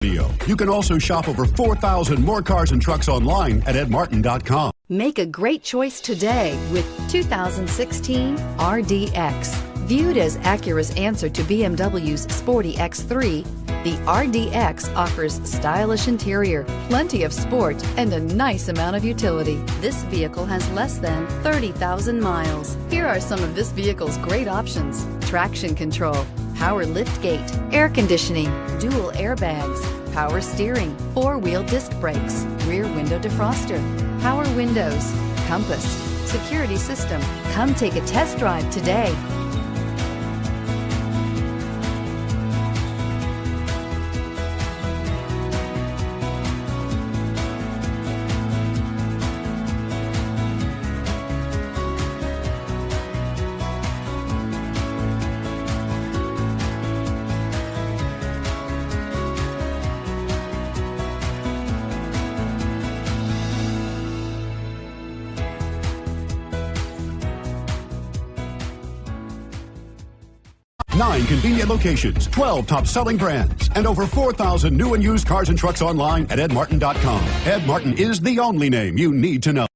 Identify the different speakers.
Speaker 1: You can also shop over 4,000 more cars and trucks online at edmartin.com.
Speaker 2: Make a great choice today with 2016 RDX. Viewed as Acura's answer to BMW's sporty X3, the RDX offers stylish interior, plenty of sport, and a nice amount of utility. This vehicle has less than 30,000 miles. Here are some of this vehicle's great options: traction control, power liftgate, air conditioning, dual airbags, power steering, four-wheel disc brakes, rear window defroster, power windows, compass, security system. Come take a test drive today.
Speaker 1: Nine convenient locations, 12 top-selling brands, and over 4,000 new and used cars and trucks online at edmartin.com. Ed Martin is the only name you need to know.